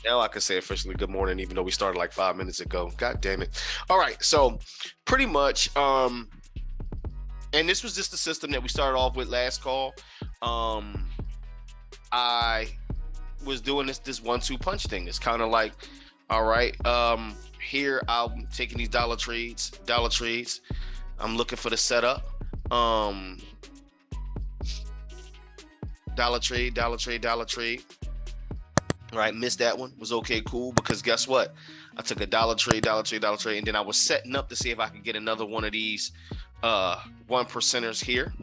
Now I can say officially good morning, even though we started like 5 minutes ago. God damn it. All right. So pretty much, and this was just the system that we started off with last call. I was doing this 1-2 punch thing. It's kind of like, all right, here I'm taking these dollar trades. I'm looking for the setup. Dollar trade. Right, missed that one. Was okay, cool, because guess what? I took a dollar trade, and then I was setting up to see if I could get another one of these 1%ers here.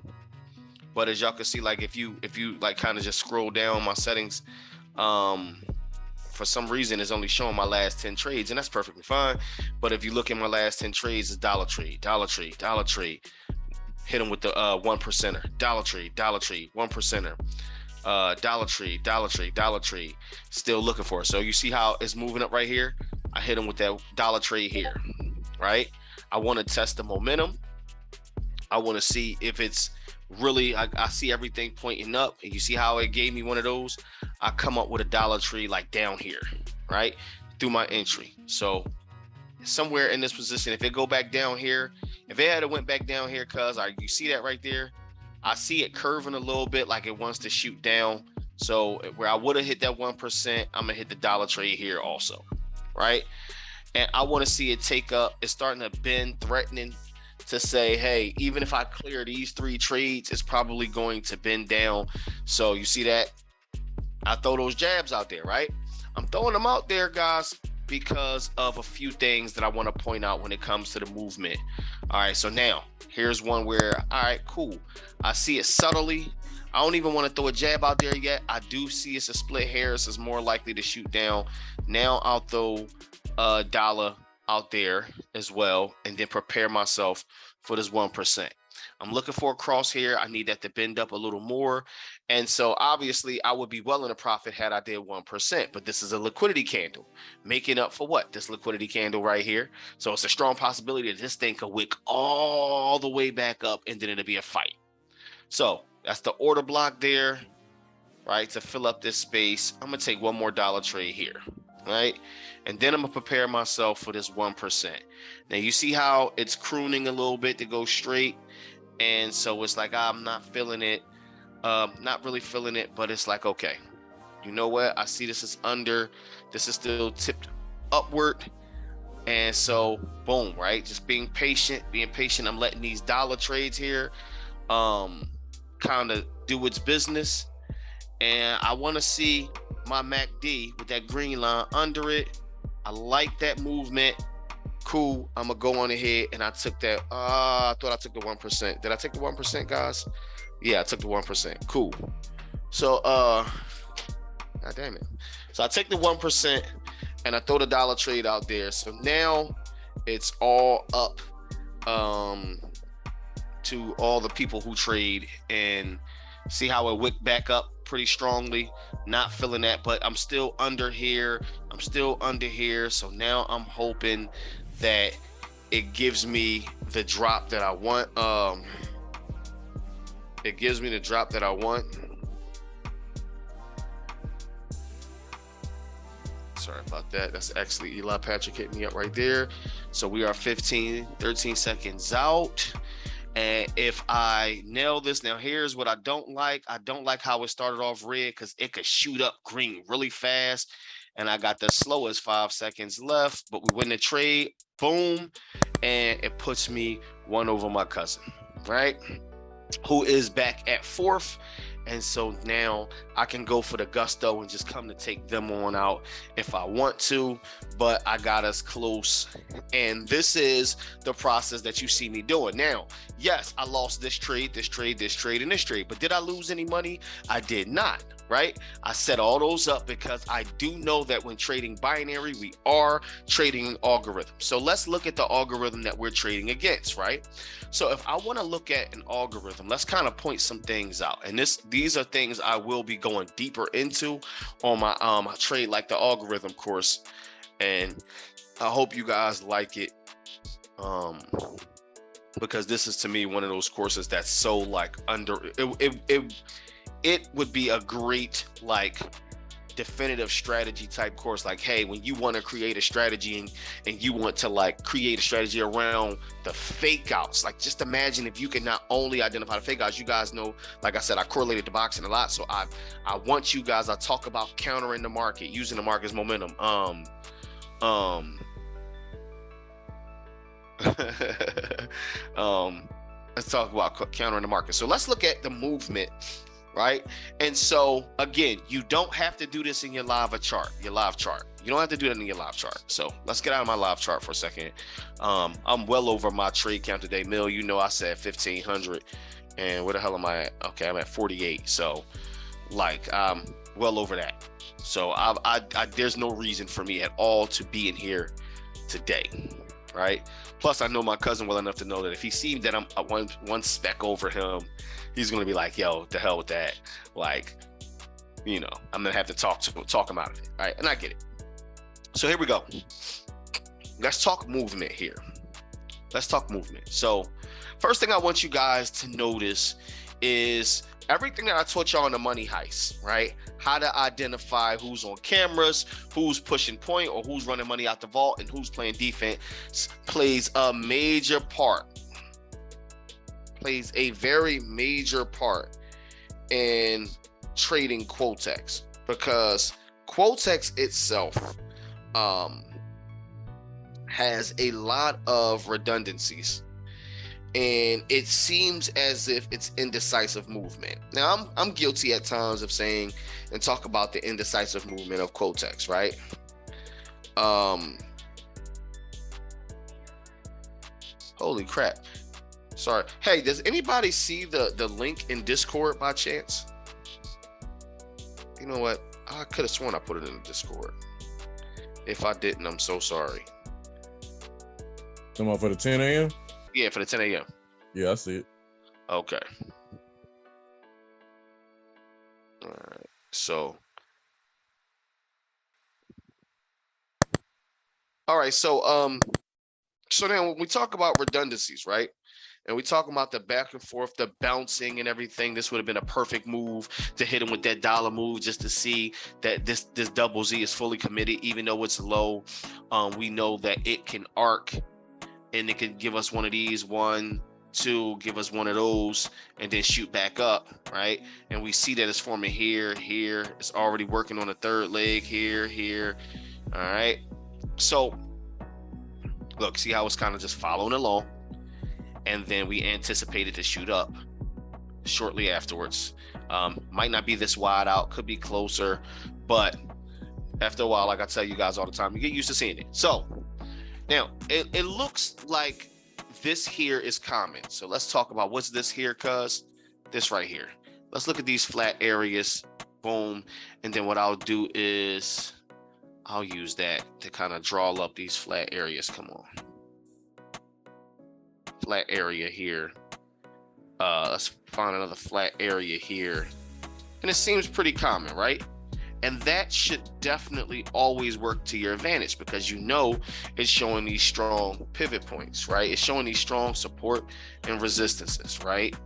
But as y'all can see, like if you like kind of just scroll down my settings, for some reason it's only showing my last 10 trades, and that's perfectly fine. But if you look at my last 10 trades, it's dollar trade. Hit them with the 1%er. Dollar trade, 1%er. Dollar trade. Still looking for it. So you see how it's moving up right here? I hit them with that dollar trade here, right? I want to test the momentum. I want to see if it's really, I see everything pointing up, and you see how it gave me one of those. I come up with a dollar tree like down here, right, through my entry. So somewhere in this position, if it go back down here, if it had went back down here, cuz you see that right there, I see it curving a little bit like it wants to shoot down. So where I would have hit that 1%, I'm gonna hit the dollar trade here also, right? And I want to see it take up. It's starting to bend, threatening to say, hey, even if I clear these 3 trades, it's probably going to bend down. So you see that? I throw those jabs out there, right? I'm throwing them out there, guys, because of a few things that I want to point out when it comes to the movement. All right, so now here's one where, all right, cool. I see it subtly. I don't even want to throw a jab out there yet. I do see it's a split hair, so it's more likely to shoot down. Now I'll throw a dollar out there as well, and then prepare myself for this 1%. I'm looking for a cross here. I need that to bend up a little more. And so obviously I would be well in a profit had I did 1%, but this is a liquidity candle making up for what? This liquidity candle right here. So it's a strong possibility that this thing could wick all the way back up, and then it'll be a fight. So that's the order block there, right? To fill up this space. I'm going to take one more dollar trade here, right? And then I'm going to prepare myself for this 1%. Now you see how it's crooning a little bit to go straight. And so it's like, I'm not feeling it. Not really feeling it, but it's like, okay, you know what? I see this is under, this is still tipped upward. And so boom, right? Just being patient. I'm letting these dollar trades here kind of do its business. And I want to see my MACD with that green line under it. I like that movement. Cool. I'm gonna go on ahead, and I took that. I thought I took the 1%. Did I take the 1%, guys? Yeah, I took the 1%. Cool. So god damn it. So I take the 1% and I throw the dollar trade out there. So now it's all up to all the people who trade, and see how it wicked back up pretty strongly. Not feeling that, but I'm still under here. So now I'm hoping that it gives me the drop that I want. It gives me the drop that I want. Sorry about that. That's actually Eli Patrick hitting me up right there. So we are 13 seconds out. And if I nail this, now here's what I don't like. I don't like how it started off red, because it could shoot up green really fast. And I got the slowest 5 seconds left, but we win the trade. Boom. And it puts me one over my cousin, right? Who is back at 4th. And so now I can go for the gusto and just come to take them on out if I want to, but I got us close. And this is the process that you see me doing. Now, yes, I lost this trade, and this trade, but did I lose any money? I did not, right? I set all those up because I do know that when trading binary, we are trading an algorithm. So let's look at the algorithm that we're trading against, right? So if I want to look at an algorithm, let's kind of point some things out. And these are things I will be going deeper into on my trade like the algorithm course. And I hope you guys like it. Because this is, to me, one of those courses that's so like it would be a great like definitive strategy type course. Like, hey, when you want to create a strategy and you want to like create a strategy around the fake outs, like just imagine if you can not only identify the fake outs. You guys know, like I said, I correlated to boxing a lot, so I want you guys, I talk about countering the market, using the market's momentum. Let's talk about countering the market. So let's look at the movement, right? And so again, you don't have to do this in your live chart. You don't have to do that in your live chart. So let's get out of my live chart for a second. I'm well over my trade count today. Mill, you know, I said 1,500, and where the hell am I at? Okay, I'm at 48. So like well over that. So I there's no reason for me at all to be in here today, right? Plus, I know my cousin well enough to know that if he sees that I'm one speck over him, he's gonna be like, "Yo, the hell with that!" Like, you know, I'm gonna have to talk him out of it, all right? And I get it. So here we go. Let's talk movement here. Let's talk movement. So, first thing I want you guys to notice is everything that I taught y'all on the money heist, right? How to identify who's on cameras, who's pushing point, or who's running money out the vault, and who's playing defense plays a major part. Plays a very major part in trading Quotex, because Quotex itself has a lot of redundancies. And it seems as if it's indecisive movement. Now, I'm guilty at times of saying and talk about the indecisive movement of Quotex, right? Holy crap. Sorry. Hey, does anybody see the link in Discord by chance? You know what? I could have sworn I put it in the Discord. If I didn't, I'm so sorry. Come on for the 10 a.m.? Yeah, for the 10 a.m. Yeah, I see it. Okay. All right. So. All right. So now when we talk about redundancies, right? And we talk about the back and forth, the bouncing and everything, this would have been a perfect move to hit him with that dollar move, just to see that this double Z is fully committed, even though it's low. We know that it can arc. And it can give us one of these, 1, 2, give us one of those, and then shoot back up, right? And we see that it's forming here. It's already working on the third leg here. All right. So look, see how it's kind of just following along. And then we anticipate it to shoot up shortly afterwards. Might not be this wide out, could be closer, but after a while, like I tell you guys all the time, you get used to seeing it. So now, it looks like this here is common. So let's talk about what's this here, cuz this right here. Let's look at these flat areas. Boom. And then what I'll do is I'll use that to kind of draw up these flat areas. Come on. Flat area here. Let's find another flat area here. And it seems pretty common, right? And that should definitely always work to your advantage, because you know it's showing these strong pivot points, right? It's showing these strong support and resistances, right?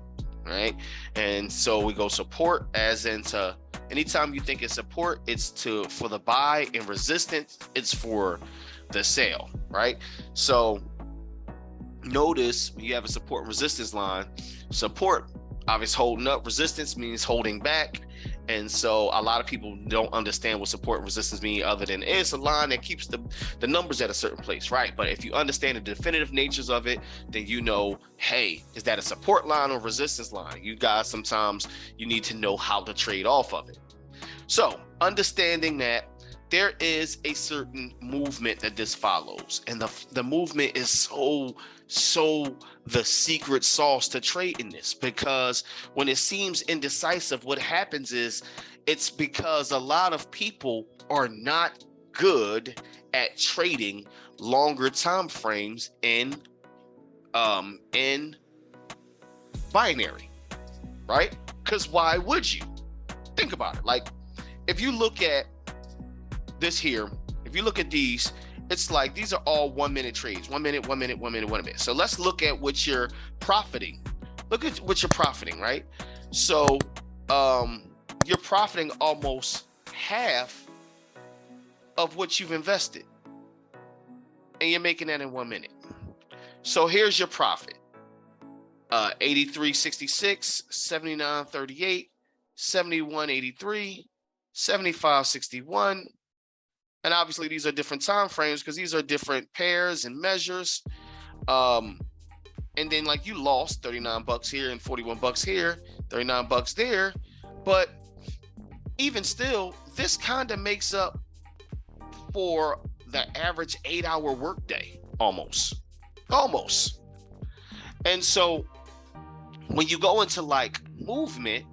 And so we go support as into anytime you think it's support, it's for the buy, and resistance, it's for the sale, right? So notice when you have a support and resistance line, support obviously holding up, resistance means holding back. And so a lot of people don't understand what support and resistance mean, other than it's a line that keeps the numbers at a certain place, right? But if you understand the definitive natures of it, then you know, hey, is that a support line or resistance line? You guys, sometimes you need to know how to trade off of it. So understanding that there is a certain movement that this follows, and the movement is so the secret sauce to trade in this, because when it seems indecisive, what happens is It's because a lot of people are not good at trading longer time frames in binary, right? Because why would you? Think about it. Like, if you look at this here, if you look at these, it's like these are all 1 minute trades. 1 minute, 1 minute, 1 minute, 1 minute. So let's look at what you're profiting. Look at what you're profiting, right? So you're profiting almost half of what you've invested, and you're making that in 1 minute. So here's your profit: 83.66, 79.38, 71.83, 75.61. And obviously these are different time frames because these are different pairs and measures. And then like you lost 39 bucks here and 41 bucks here, 39 bucks there. But even still, this kind of makes up for the average 8-hour workday, almost. And so when you go into like movement,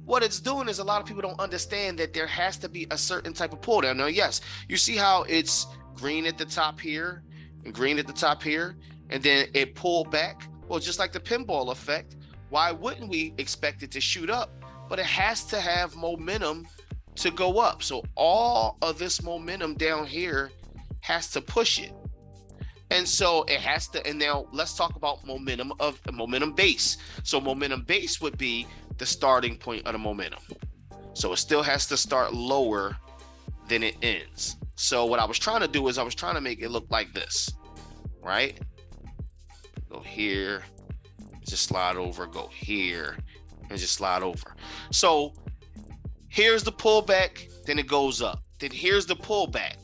what it's doing is a lot of people don't understand that there has to be a certain type of pull down. Now, yes, you see how it's green at the top here and green at the top here, and then it pulled back. Well, just like the pinball effect, why wouldn't we expect it to shoot up? But it has to have momentum to go up. So all of this momentum down here has to push it. And so it has to, and now let's talk about momentum base. So momentum base would be the starting point of the momentum. So it still has to start lower than it ends. So what I was trying to do is I was trying to make it look like this, right? Go here, just slide over, go here, and just slide over. So here's the pullback, then it goes up. Then here's the pullback,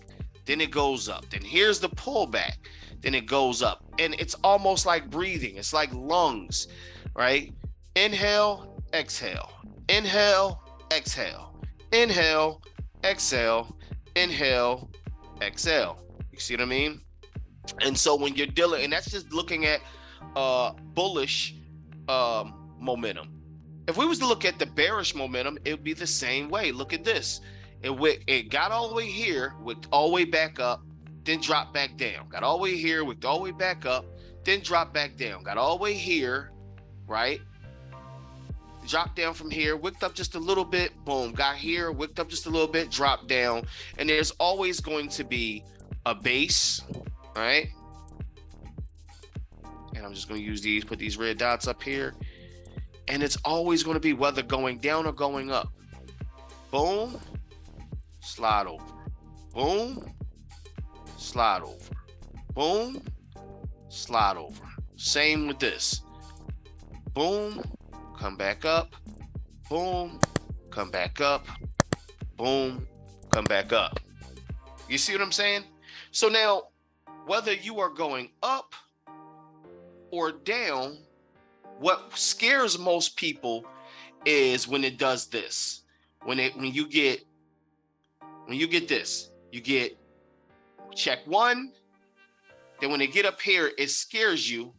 then it goes up. Then here's the pullback, then it goes up. And it's almost like breathing. It's like lungs, right? Inhale, exhale, inhale, exhale, inhale, exhale, inhale, exhale. You see what I mean? And so when you're dealing, and that's just looking at bullish momentum. If we was to look at the bearish momentum, it would be the same way. Look at this. It got all the way here, wicked all the way back up, then dropped back down. Got all the way here, wicked all the way back up, then dropped back down. Got all the way here, right? Dropped down from here, wicked up just a little bit, boom. Got here, wicked up just a little bit, dropped down. And there's always going to be a base, right? And I'm just going to use these, put these red dots up here. And it's always going to be whether going down or going up. Boom, slide over. Boom, slide over. Boom, slide over. Same with this. Boom, come back up. Boom, come back up. Boom, come back up. You see what I'm saying? So now, whether you are going up or down, what scares most people is when it does this. When you get this, you get check one. Then when they get up here, it scares you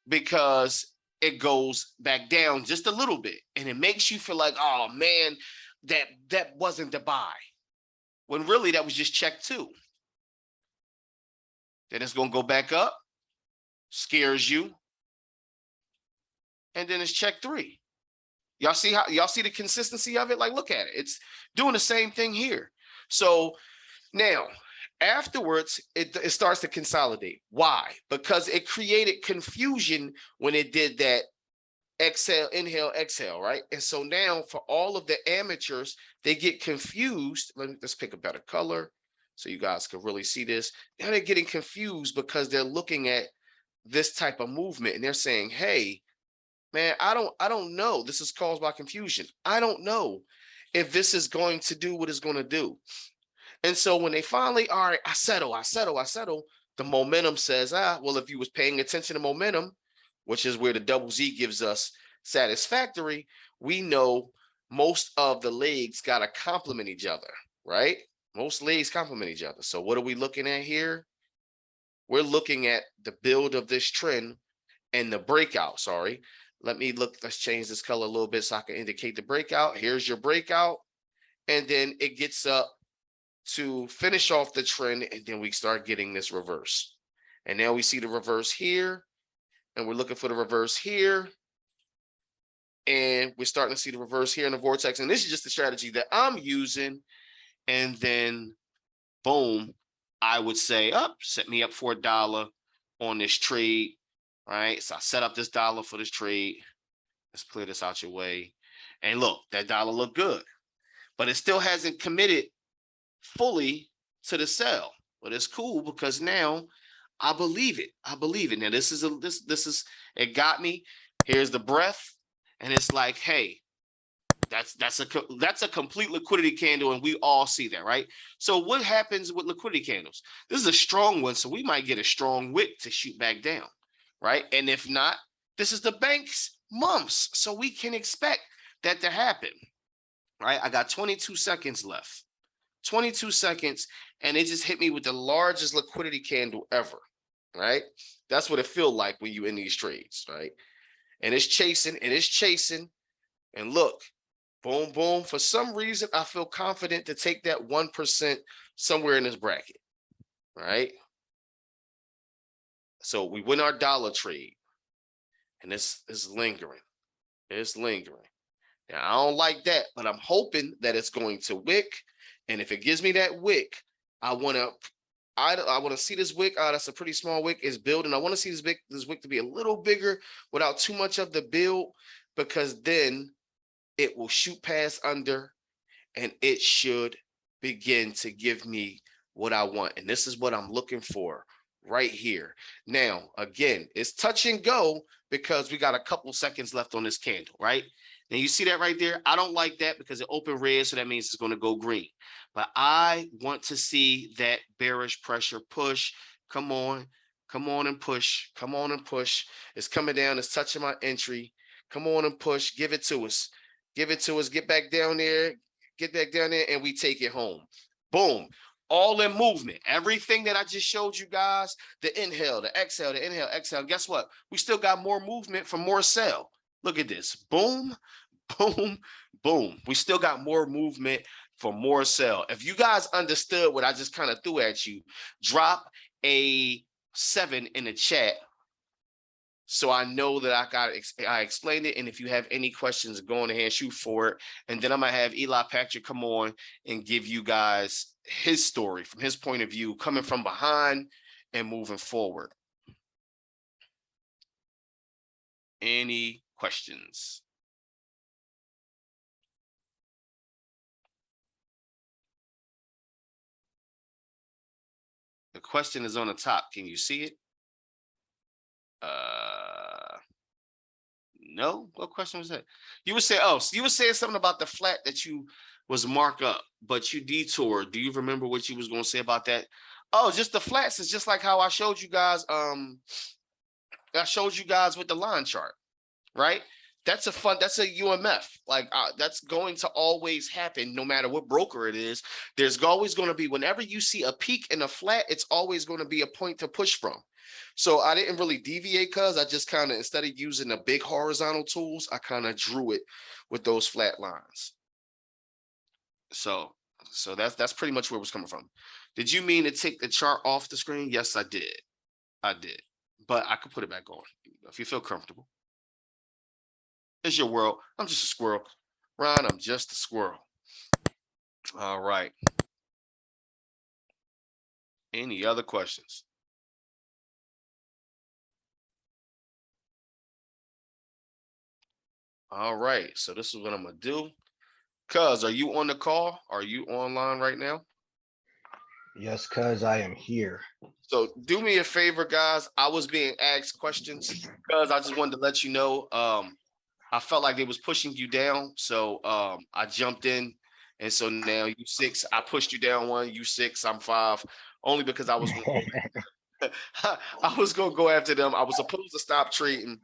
because it goes back down just a little bit, and it makes you feel like, oh man, that wasn't the buy. When really that was just check two. Then it's gonna go back up, scares you. And then it's check three. Y'all see the consistency of it? Like, look at it. It's doing the same thing here. So now afterwards, it starts to consolidate. Why? Because it created confusion when it did that exhale, inhale, exhale, right? And so now for all of the amateurs, they get confused. Let's pick a better color so you guys can really see this. Now they're getting confused because they're looking at this type of movement and they're saying, hey, man, I don't know. This is caused by confusion. I don't know if this is going to do what it's going to do. And so when they finally, all right, I settle, the momentum says, well, if you was paying attention to momentum, which is where the double Z gives us satisfactory, we know most of the legs got to complement each other, right? Most legs complement each other. So what are we looking at here? We're looking at the build of this trend and the breakout, Let's change this color a little bit so I can indicate the breakout. Here's your breakout. And then it gets up to finish off the trend. And then we start getting this reverse. And now we see the reverse here. And we're looking for the reverse here. And we're starting to see the reverse here in the vortex. And this is just the strategy that I'm using. And then boom, I would say, set me up for $1 on this trade. Right. So I set up this $1 for this trade. Let's clear this out your way. And look, that $1 looked good, but it still hasn't committed fully to the sell. But it's cool because now I believe it. I believe it. Now this is it got me. Here's the breath. And it's like, hey, that's a complete liquidity candle, and we all see that, right? So what happens with liquidity candles? This is a strong one, so we might get a strong wick to shoot back down, right? And if not, this is the bank's mumps, so we can expect that to happen, right? I got 22 seconds left. 22 seconds, and it just hit me with the largest liquidity candle ever, right? That's what it feels like when you're in these trades, right? And it's chasing, and it's chasing, and look, boom, boom. For some reason, I feel confident to take that 1% somewhere in this bracket, right? So we win our $1 trade, and this is lingering. It's lingering. Now, I don't like that, but I'm hoping that it's going to wick. And if it gives me that wick, I want to see this wick. That's a pretty small wick. It's building. I want to see this wick to be a little bigger without too much of the build, because then it will shoot past under and it should begin to give me what I want. And this is what I'm looking for right here. Now, again, it's touch and go because we got a couple seconds left on this candle, right? Now you see that right there? I don't like that because it opened red, so that means it's going to go green. But I want to see that bearish pressure push. Come on and push. Come on and push. It's coming down. It's touching my entry. Come on and push. Give it to us. Give it to us. Get back down there. Get back down there, and we take it home. Boom. All in movement. Everything that I just showed you guys, the inhale, the exhale, the inhale, exhale. Guess what? We still got more movement for more sell. Look at this. Boom, boom, boom. We still got more movement for more sell. If you guys understood what I just kind of threw at you, drop a 7 in the chat so I know that I explained it. And if you have any questions, go on ahead, shoot for it. And then I'm going to have Eli Patrick come on and give you guys his story from his point of view, coming from behind and moving forward. Any questions? The question is on the top. Can you see it? No. What question was that? You would say, so you were saying something about the flat that you was mark up, but you detoured. Do you remember what you was going to say about that? Oh, just the flats is just like how I showed you guys. I showed you guys with the line chart, right? That's a UMF. Like that's going to always happen no matter what broker it is. There's always going to be, whenever you see a peak in a flat, it's always going to be a point to push from. So I didn't really deviate because I just kind of, instead of using the big horizontal tools, I kind of drew it with those flat lines. So that's pretty much where it was coming from. Did you mean to take the chart off the screen? Yes, I did. But I could put it back on if you feel comfortable. It's your world. I'm just a squirrel. Ron, I'm just a squirrel. All right. Any other questions? All right. So this is what I'm going to do. Cuz, are you on the call? Are you online right now? Yes, cuz I am here. So do me a favor, guys. I was being asked questions because I just wanted to let you know. I felt like they was pushing you down. So I jumped in. And so now you 6, I pushed you down 1, you 6, I'm 5, only because I was I was gonna go after them. I was supposed to stop trading,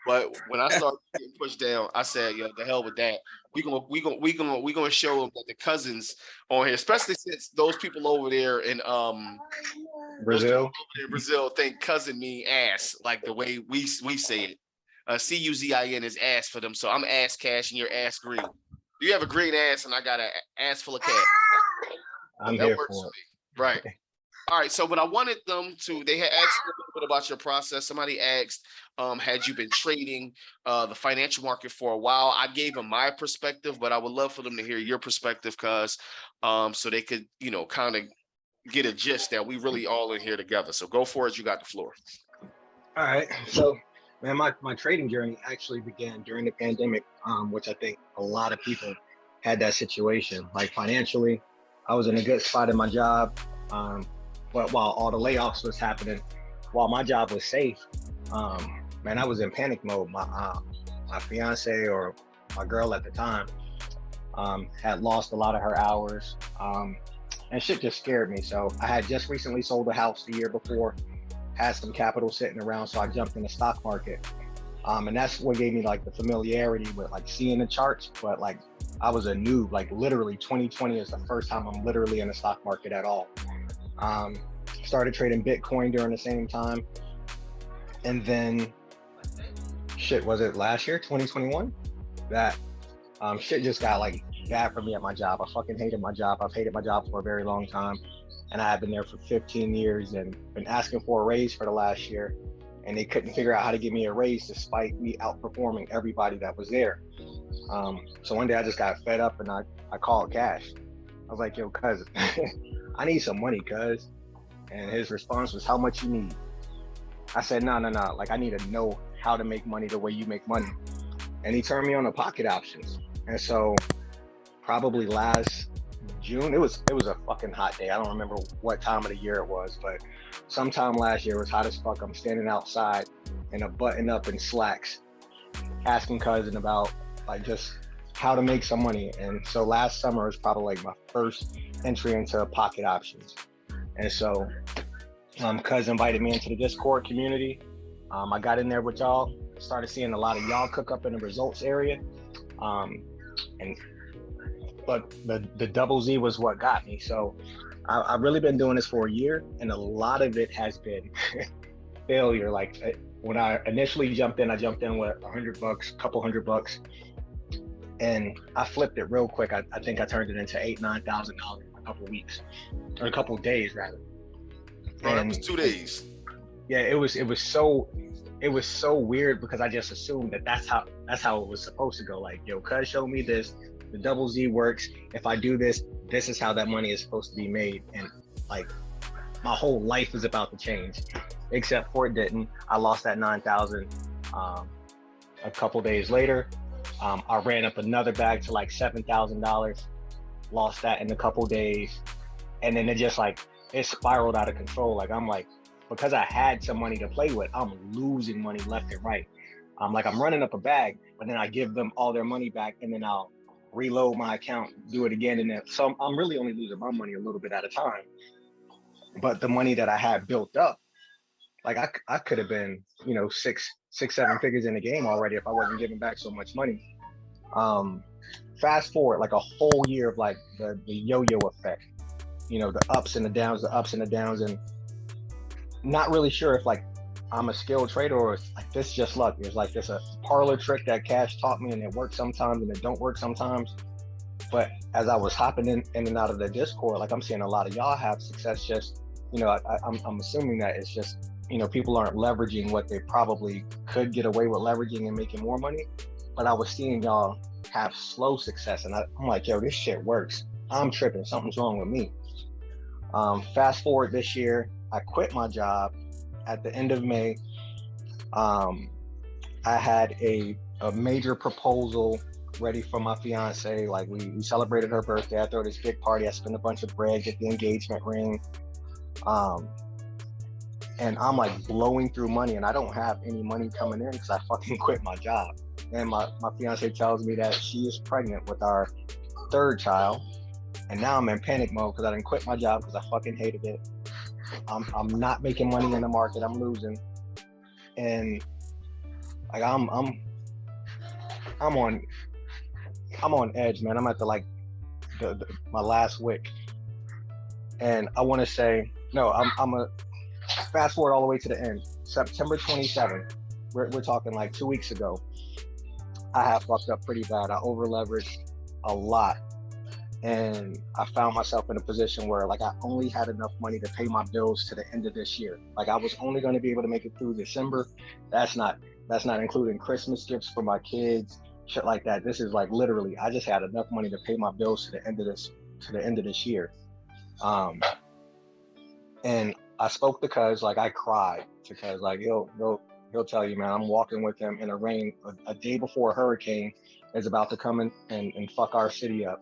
but when I started getting pushed down, I said, "Yeah, the hell with that. We gonna show them that the cousins on here, especially since those people over there in Brazil think cousin mean ass, like the way we say it. CUZIN is ass for them. So I'm ass cash and you're ass green. You have a green ass and I got an ass full of cash. I'm That here works for for it. me. Right. All right. So what I wanted them to, they had asked a little bit about your process. Somebody asked, had you been trading the financial market for a while? I gave them my perspective, but I would love for them to hear your perspective because so they could, kind of get a gist that we really all in here together. So go for it. You got the floor. All right. So, man, my trading journey actually began during the pandemic, which I think a lot of people had that situation. Like financially, I was in a good spot in my job. But while all the layoffs was happening, while my job was safe, man, I was in panic mode. My fiance, or my girl at the time, had lost a lot of her hours, and shit just scared me. So I had just recently sold a house the year before, had some capital sitting around, so I jumped in the stock market, and that's what gave me like the familiarity with like seeing the charts. But like I was a noob. Like literally, 2020 is the first time I'm literally in the stock market at all. Started trading Bitcoin during the same time. And then shit, was it last year, 2021? That shit just got like bad for me at my job. I fucking hated my job. I've hated my job for a very long time. And I have been there for 15 years and been asking for a raise for the last year. And they couldn't figure out how to give me a raise despite me outperforming everybody that was there. So one day I just got fed up and I called Cash. I was like, yo, cuz, I need some money, cuz. And his response was, how much you need? I said, no. Like, I need to know how to make money the way you make money. And he turned me on to pocket options. And so probably last June, it was a fucking hot day. I don't remember what time of the year it was, but sometime last year it was hot as fuck. I'm standing outside in a button up and slacks, asking cousin about like just how to make some money. And so last summer was probably like my first entry into pocket options. And so cuz invited me into the Discord community. I got in there with y'all, started seeing a lot of y'all cook up in the results area. But the double Z was what got me. So I've really been doing this for a year, and a lot of it has been failure. Like when I initially jumped in, with $100, couple $100, and I flipped it real quick. I think I turned it into $8,000-9,000 in a couple weeks, or a couple days rather. Oh, that was 2 days. Yeah, it was so weird because I just assumed that that's how it was supposed to go. Like, yo, cuz showed me this. The double Z works. If I do this, this is how that money is supposed to be made. And like my whole life is about to change, except for it didn't. I lost that 9,000. A couple days later, I ran up another bag to like $7,000, lost that in a couple days. And then it spiraled out of control. Like I'm like, because I had some money to play with, I'm losing money left and right. I'm running up a bag, but then I give them all their money back and then I'll reload my account, do it again. And then, so I'm really only losing my money a little bit at a time. But the money that I had built up, like I could have been, 6-7 figures in the game already if I wasn't giving back so much money. Fast forward like a whole year of like the yo-yo effect, the ups and the downs, and not really sure if like I'm a skilled trader or it's like this just luck. There's like this a parlor trick that Cash taught me, and it works sometimes and it don't work sometimes. But as I was hopping in and out of the Discord, like I'm seeing a lot of y'all have success. Just I'm assuming that it's just people aren't leveraging what they probably could get away with leveraging and making more money. But I was seeing y'all have slow success, and I'm like, yo, this shit works. I'm tripping. Something's wrong with me. Fast forward this year, I quit my job at the end of May. I had a major proposal ready for my fiance. Like we celebrated her birthday. I throw this big party. I spend a bunch of bread, get the engagement ring. And I'm like blowing through money, and I don't have any money coming in because I fucking quit my job. And my fiance tells me that she is pregnant with our third child. And now I'm in panic mode because I didn't quit my job because I fucking hated it. I'm not making money in the market. I'm losing, and like I'm on edge, man. I'm at my last wick, and I want to say no. I'm a fast forward all the way to the end. September 27th, we're talking like 2 weeks ago. I had fucked up pretty bad. I over leveraged a lot. And I found myself in a position where like I only had enough money to pay my bills to the end of this year. Like I was only going to be able to make it through December. That's not including Christmas gifts for my kids, shit like that. This is like literally I just had enough money to pay my bills to the end of this year. And I spoke to Cuz, like I cried to Cuz, like he'll tell you, man, I'm walking with him in the rain a day before a hurricane is about to come in and fuck our city up.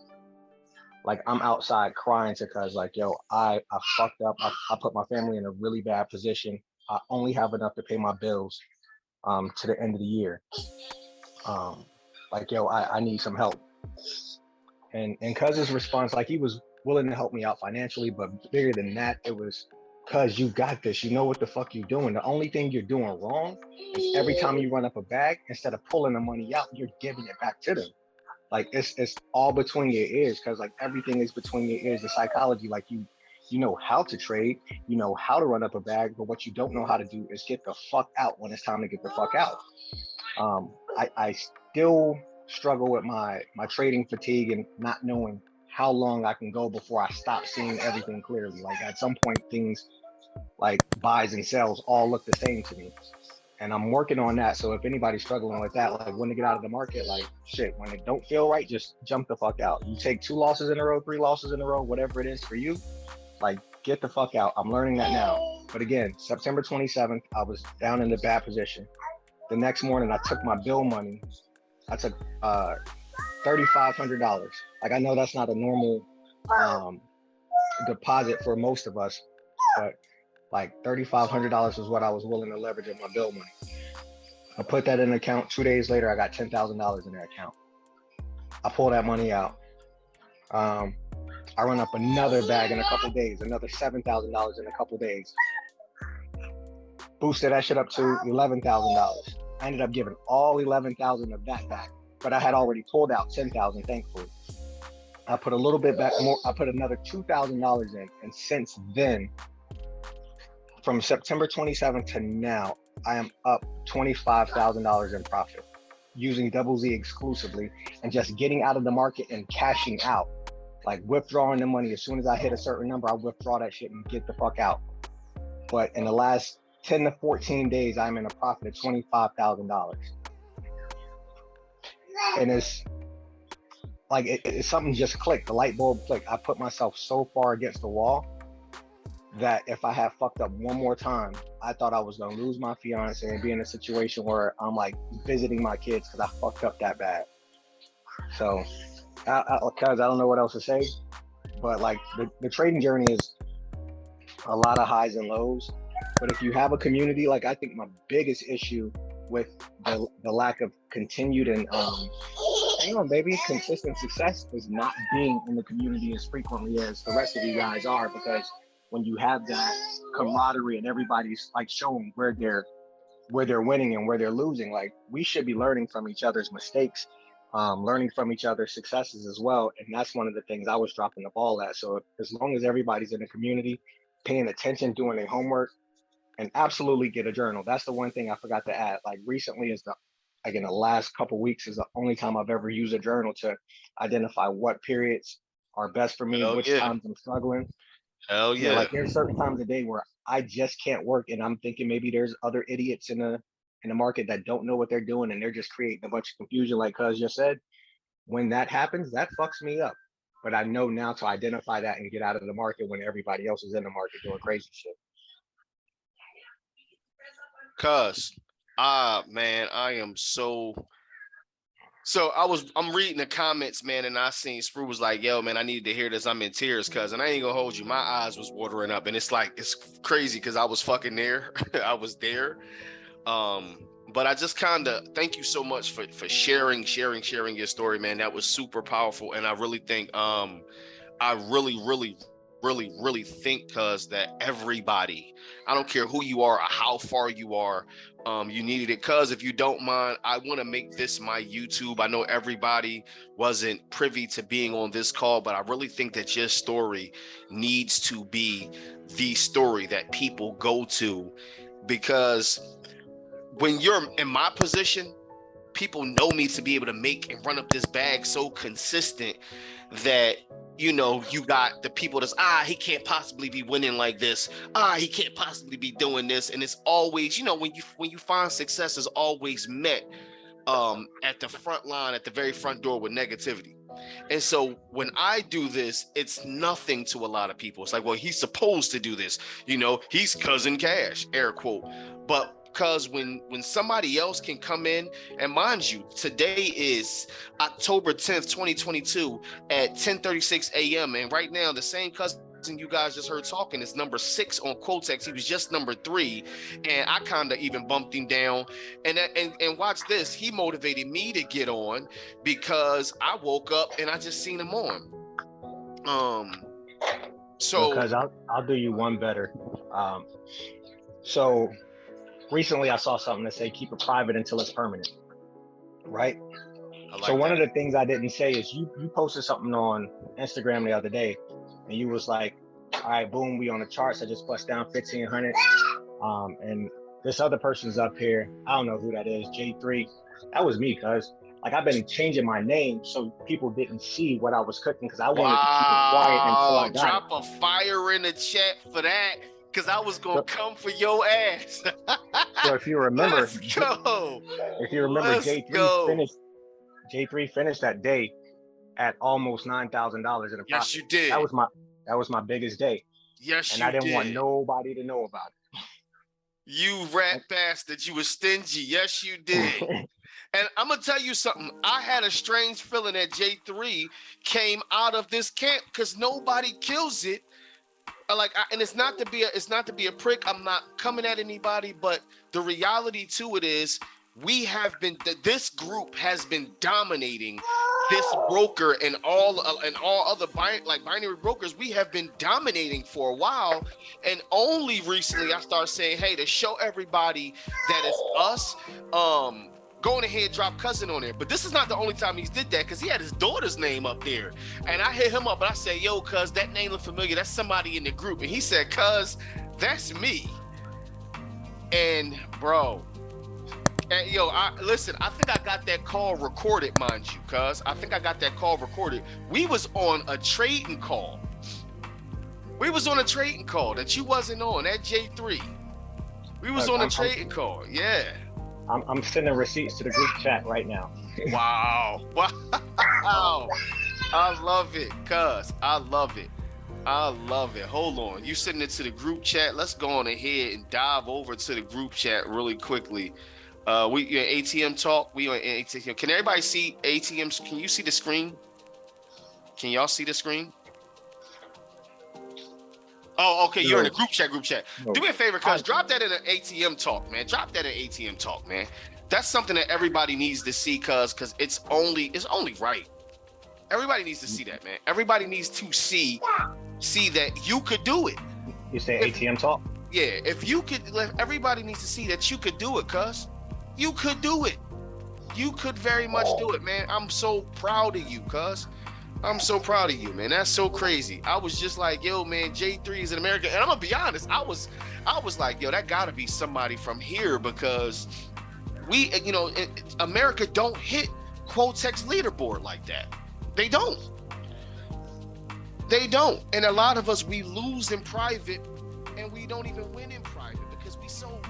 Like I'm outside crying to Cuz, like, yo, I fucked up. I put my family in a really bad position. I only have enough to pay my bills to the end of the year. Like, yo, I need some help. And Cuz's response, like he was willing to help me out financially, but bigger than that, it was, Cuz, you got this. You know what the fuck you're doing. The only thing you're doing wrong is every time you run up a bag, instead of pulling the money out, you're giving it back to them. Like it's all between your ears, because like everything is between your ears. The psychology, like you know how to trade, you know how to run up a bag, but what you don't know how to do is get the fuck out when it's time to get the fuck out. I still struggle with my trading fatigue and not knowing how long I can go before I stop seeing everything clearly. Like at some point, things like buys and sells all look the same to me. And I'm working on that. So if anybody's struggling with that, like when to get out of the market, like shit, when it don't feel right, just jump the fuck out. You take 2 losses in a row, 3 losses in a row, whatever it is for you, like get the fuck out. I'm learning that now. But again, September 27th, I was down in the bad position. The next morning, I took my bill money. I took $3,500. Like I know that's not a normal deposit for most of us, but like $3,500 is what I was willing to leverage in my bill money. I put that in an account. 2 days later, I got $10,000 in that account. I pull that money out. I run up another bag in a couple days, another $7,000 in a couple days. Boosted that shit up to $11,000. I ended up giving all 11,000 of that back, but I had already pulled out 10,000, thankfully. I put a little bit back more. I put another $2,000 in, and since then, from September 27th to now, I am up $25,000 in profit using Double Z exclusively and just getting out of the market and cashing out, like withdrawing the money. As soon as I hit a certain number, I withdraw that shit and get the fuck out. But in the last 10 to 14 days, I'm in a profit of $25,000. And it's like, it's something just clicked, the light bulb clicked. I put myself so far against the wall that if I had fucked up one more time, I thought I was gonna lose my fiance and be in a situation where I'm like visiting my kids because I fucked up that bad. So, cause I don't know what else to say, but like the trading journey is a lot of highs and lows. But if you have a community, like I think my biggest issue with the lack of continued and hang on, baby, consistent success is not being in the community as frequently as the rest of you guys are, because when you have that camaraderie and everybody's like showing where they're winning and where they're losing, like we should be learning from each other's mistakes, learning from each other's successes as well. And that's one of the things I was dropping the ball at. So as long as everybody's in the community, paying attention, doing their homework, and absolutely get a journal. That's the one thing I forgot to add. Like recently is in the last couple of weeks is the only time I've ever used a journal to identify what periods are best for me, which times I'm struggling. Hell yeah. Like there's certain times of the day where I just can't work, and I'm thinking maybe there's other idiots in the market that don't know what they're doing, and they're just creating a bunch of confusion, like Cuz just said. When that happens, that fucks me up. But I know now to identify that and get out of the market when everybody else is in the market doing crazy shit. Cuz, man, I am so I'm reading the comments, man, and I seen Sprue was like, yo, man, I needed to hear this. I'm in tears, cuz, and I ain't gonna hold you. My eyes was watering up, and it's like, it's crazy because I was fucking there. I was there. But I just kind of thank you so much for sharing your story, man. That was super powerful. And I really think, I really think, cuz, that everybody, I don't care who you are or how far you are, you needed it. Cuz, if you don't mind, I want to make this my YouTube. I know everybody wasn't privy to being on this call, but I really think that your story needs to be the story that people go to, because when you're in my position, people know me to be able to make and run up this bag so consistent that, you know, you got the people that's, he can't possibly be winning like this. He can't possibly be doing this. And it's always, you know, when you find success is always met at the front line, at the very front door with negativity. And so when I do this, it's nothing to a lot of people. It's like, well, he's supposed to do this. You know, he's cousin Cash, air quote. But because when somebody else can come in, and mind you, today is October 10th, 2022 at 10:36 a.m. And right now, the same cousin you guys just heard talking is number 6 on Quotex. He was just number 3, and I kind of even bumped him down. And watch this, he motivated me to get on because I woke up and I just seen him on. So because I'll do you one better. So recently I saw something that say keep it private until it's permanent, right? So one of the things I didn't say is you posted something on Instagram the other day, and you was like, all right, boom, we on the charts. I just bust down 1,500. And this other person's up here. I don't know who that is, J3. That was me, cuz like I've been changing my name so people didn't see what I was cooking because I wanted to keep it quiet until I got drop a fire in the chat for that, because I was gonna come for your ass. So if you remember, Let's go. J3 finished that day at almost $9,000 in the profit. Yes, you did. That was my biggest day. Yes, and you I didn't did. want nobody to know about it. You rat bastard, you were stingy. Yes, you did. And I'm gonna tell you something. I had a strange feeling that J3 came out of this camp because nobody kills it. And it's not to be a prick. I'm not coming at anybody, but the reality to it is this group has been dominating this broker and all other binary brokers. We have been dominating for a while, and only recently I started saying, hey, to show everybody that it's us, going ahead, drop cousin on there. But this is not the only time he's did that, because he had his daughter's name up there, and I hit him up and I said, yo, cuz that name look familiar, that's somebody in the group. And he said, cuz that's me. And bro, and yo, listen, I think I got that call recorded, mind you, cuz I think I got that call recorded. We was on a trading call. That you wasn't on, that J3. We was on a trading call, yeah. I'm sending receipts to the group chat right now. Wow. I love it, cuz. I love it. Hold on. You sending it to the group chat. Let's go on ahead and dive over to the group chat really quickly. We ATM talk. We on ATM. Can everybody see ATMs? Can you see the screen? Can y'all see the screen? Oh, okay. You're in the group chat. No. Do me a favor, cuz drop that in an ATM talk, man. That's something that everybody needs to see, cuz it's only right. Everybody needs to see that, man. Everybody needs to see that you could do it. You say ATM talk? Yeah, if you could, everybody needs to see that you could do it, cuz. You could do it. You could very much do it, man. I'm so proud of you, cuz. I'm so proud of you, man. That's so crazy. I was just like, yo, man, J3 is in America. And I'm gonna be honest, I was like, yo, that gotta be somebody from here, because we, America don't hit Quotex leaderboard like that. They don't. And a lot of us, we lose in private and we don't even win in private because we so